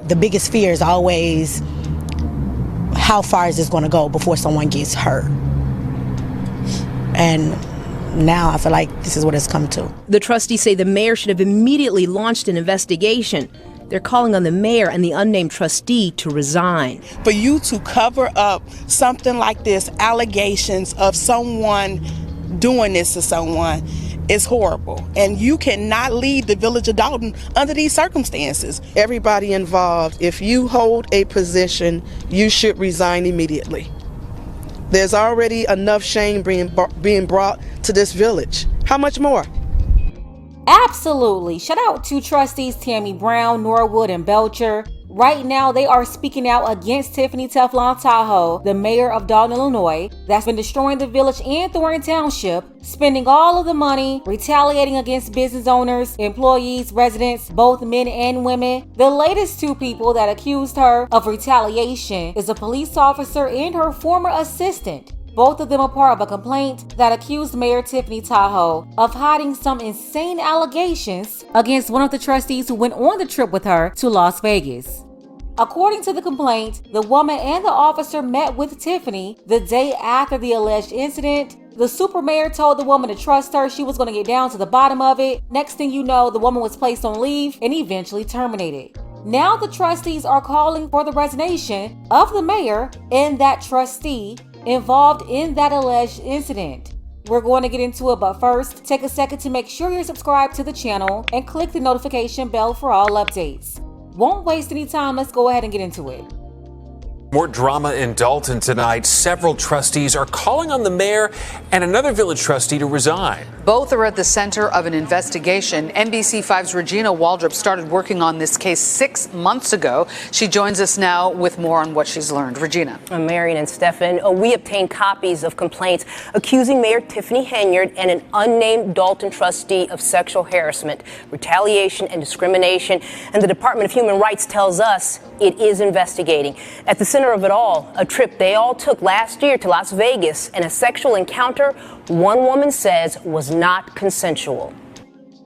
The biggest fear is always, how far is this going to go before someone gets hurt? And now I feel like this is what it's come to. The trustees say the mayor should have immediately launched an investigation. They're calling on the mayor and the unnamed trustee to resign. For you to cover up something like this, allegations of someone doing this to someone, is horrible. And you cannot lead the village of Dolton under these circumstances. Everybody involved, if you hold a position, you should resign immediately. There's already enough shame being brought to this village. How much more? Absolutely. Shout out to trustees Tammy Brown, Norwood, and Belcher. Right now, they are speaking out against Tiffany Teflon Tahoe, the mayor of Dolton, Illinois, that's been destroying the village and Thornton Township, spending all of the money, retaliating against business owners, employees, residents, both men and women. The latest two people that accused her of retaliation is a police officer and her former assistant. Both of them are part of a complaint that accused Mayor Tiffany Tahoe of hiding some insane allegations against one of the trustees who went on the trip with her to Las Vegas. According to the complaint, the woman and the officer met with Tiffany the day after the alleged incident. The super mayor told the woman to trust her. She was going to get down to the bottom of it. Next thing you know, the woman was placed on leave and eventually terminated. Now the trustees are calling for the resignation of the mayor and that trustee involved in that alleged incident. We're going to get into it, but first, take a second to make sure you're subscribed to the channel and click the notification bell for all updates. Won't waste any time, let's go ahead and get into it. More drama in Dolton tonight. Several trustees are calling on the mayor and another village trustee to resign. Both are at the center of an investigation. NBC5's Regina Waldrop started working on this case 6 months ago. She joins us now with more on what she's learned. Regina. Marion and Stefan, we obtained copies of complaints accusing Mayor Tiffany Henyard and an unnamed Dolton trustee of sexual harassment, retaliation, and discrimination. And the Department of Human Rights tells us it is investigating. At the center of it all, a trip they all took last year to Las Vegas and a sexual encounter one woman says was not consensual.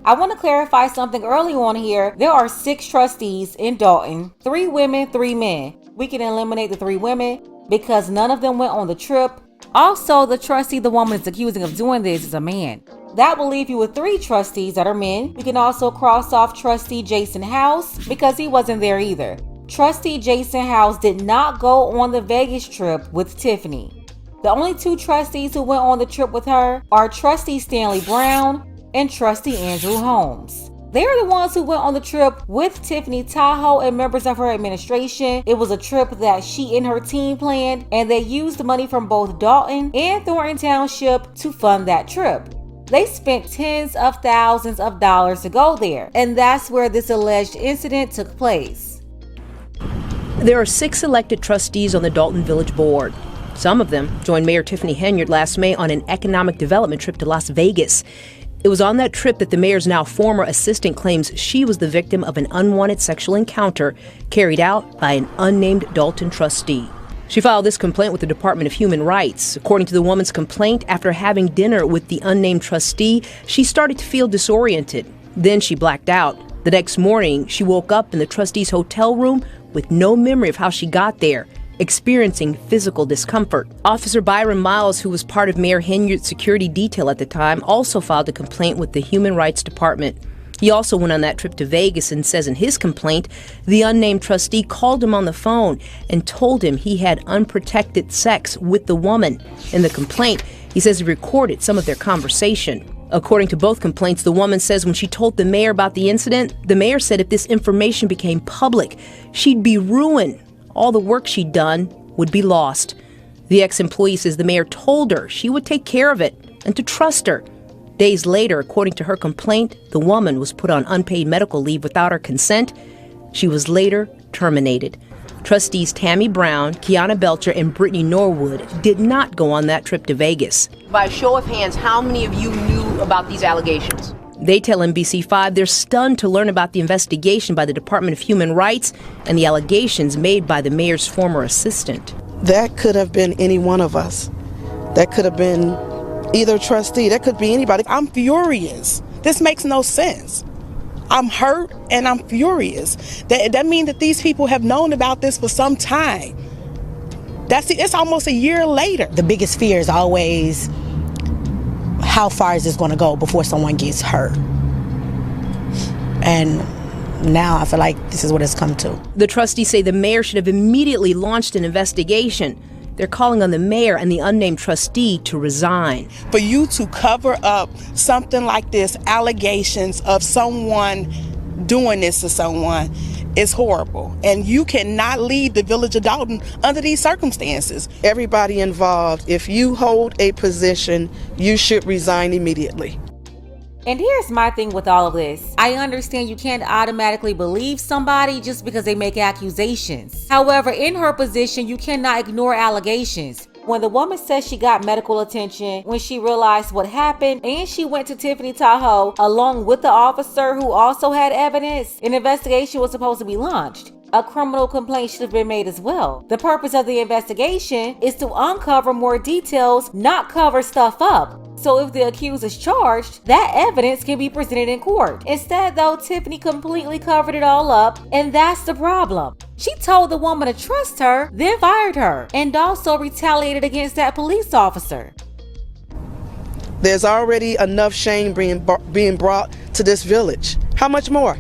I want to clarify something early on here. There are 6 trustees in Dolton, 3 women, 3 men. We can eliminate the 3 women because none of them went on the trip. Also, the trustee the woman is accusing of doing this is a man. That will leave you with 3 trustees that are men. We can also cross off trustee Jason House because he wasn't there either. Trustee Jason House did not go on the Vegas trip with Tiffany. The only 2 trustees who went on the trip with her are trustee Stanley Brown and trustee Andrew Holmes. They are the ones who went on the trip with Tiffany Tahoe and members of her administration. It was a trip that she and her team planned, and they used money from both Dolton and Thornton Township to fund that trip. They spent tens of thousands of dollars to go there, and that's where this alleged incident took place. There are 6 elected trustees on the Dolton Village Board. Some of them joined Mayor Tiffany Henyard last May on an economic development trip to Las Vegas. It was on that trip that the mayor's now former assistant claims she was the victim of an unwanted sexual encounter carried out by an unnamed Dolton trustee. She filed this complaint with the Department of Human Rights. According to the woman's complaint, after having dinner with the unnamed trustee, she started to feel disoriented. Then she blacked out. The next morning, she woke up in the trustee's hotel room with no memory of how she got there, experiencing physical discomfort. Officer Byron Miles, who was part of Mayor Henyard's security detail at the time, also filed a complaint with the Human Rights Department. He also went on that trip to Vegas and says in his complaint, the unnamed trustee called him on the phone and told him he had unprotected sex with the woman. In the complaint, he says he recorded some of their conversation. According to both complaints, the woman says when she told the mayor about the incident, the mayor said if this information became public, she'd be ruined. All the work she'd done would be lost. The ex-employee says the mayor told her she would take care of it and to trust her. Days later, according to her complaint, the woman was put on unpaid medical leave without her consent. She was later terminated. Trustees Tammy Brown, Kiana Belcher, and Brittany Norwood did not go on that trip to Vegas. By a show of hands, how many of you knew about these allegations? They tell NBC5 they're stunned to learn about the investigation by the Department of Human Rights and the allegations made by the mayor's former assistant. That could have been any one of us. That could have been either trustee. That could be anybody. I'm furious. This makes no sense. I'm hurt and I'm furious. That means that these people have known about this for some time. It's almost a year later. The biggest fear is always, how far is this going to go before someone gets hurt? And now I feel like this is what it's come to. The trustees say the mayor should have immediately launched an investigation. They're calling on the mayor and the unnamed trustee to resign. For you to cover up something like this, allegations of someone doing this to someone, is horrible. And you cannot leave the village of Dolton under these circumstances. Everybody involved, if you hold a position, you should resign immediately. And here's my thing with all of this. I understand you can't automatically believe somebody just because they make accusations. However, in her position, you cannot ignore allegations. When the woman says she got medical attention, when she realized what happened, and she went to Tiffany Tahoe along with the officer who also had evidence, an investigation was supposed to be launched. A criminal complaint should have been made as well. The purpose of the investigation is to uncover more details, not cover stuff up. So if the accused is charged, that evidence can be presented in court. Instead though, Tiffany completely covered it all up, and that's the problem. She told the woman to trust her, then fired her, and also retaliated against that police officer. There's already enough shame being brought to this village. How much more?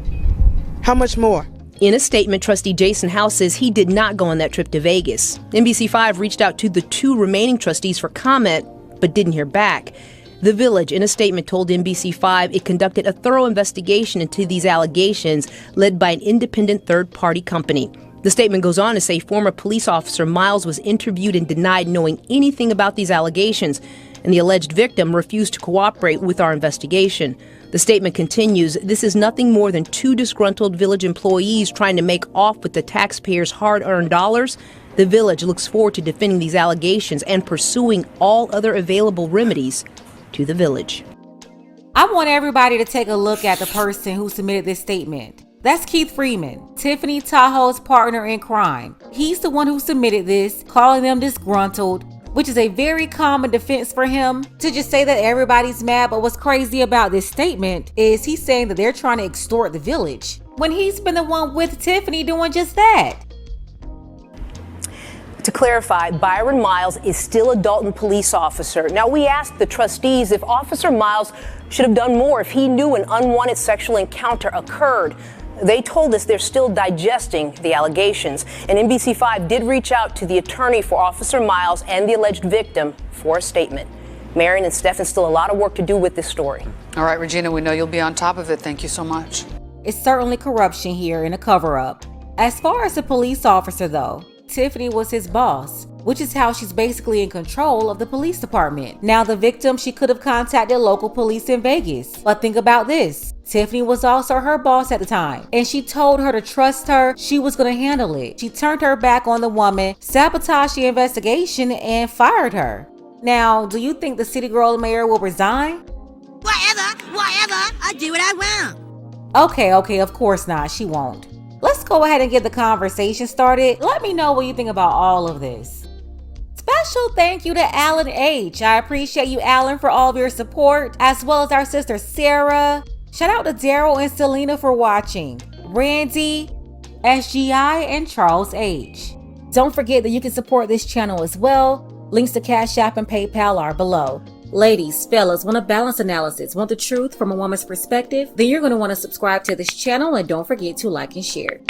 How much more? In a statement, Trustee Jason House says he did not go on that trip to Vegas. NBC5 reached out to the 2 remaining trustees for comment, but didn't hear back. The village, in a statement, told NBC5 it conducted a thorough investigation into these allegations led by an independent third-party company. The statement goes on to say former police officer Miles was interviewed and denied knowing anything about these allegations, and the alleged victim refused to cooperate with our investigation. The statement continues, this is nothing more than 2 disgruntled village employees trying to make off with the taxpayers' hard-earned dollars. The village looks forward to defending these allegations and pursuing all other available remedies to the village. I want everybody to take a look at the person who submitted this statement. That's Keith Freeman, Tiffany Tahoe's partner in crime. He's the one who submitted this, calling them disgruntled, which is a very common defense for him to just say that everybody's mad. But what's crazy about this statement is he's saying that they're trying to extort the village when he's been the one with Tiffany doing just that. To clarify, Byron Miles is still a Dolton police officer. Now, we asked the trustees if Officer Miles should have done more if he knew an unwanted sexual encounter occurred. They told us they're still digesting the allegations. And NBC5 did reach out to the attorney for Officer Miles and the alleged victim for a statement. Marion and Stephen, still a lot of work to do with this story. All right, Regina, we know you'll be on top of it. Thank you so much. It's certainly corruption here and a cover-up. As far as the police officer though, Tiffany was his boss, which is how she's basically in control of the police department. Now the victim, she could have contacted local police in Vegas. But think about this. Tiffany was also her boss at the time, and she told her to trust her. She was going to handle it. She turned her back on the woman, sabotaged the investigation, and fired her. Now, do you think the city girl mayor will resign? Whatever, I do what I want. Okay, of course not. She won't. Let's go ahead and get the conversation started. Let me know what you think about all of this. Special thank you to Alan H. I appreciate you, Alan, for all of your support, as well as our sister Sarah. Shout out to Daryl and Selena for watching, Randy, SGI, and Charles H. Don't forget that you can support this channel as well. Links to Cash App and PayPal are below. Ladies, fellas, want a balanced analysis, want the truth from a woman's perspective? Then you're going to want to subscribe to this channel, and don't forget to like and share.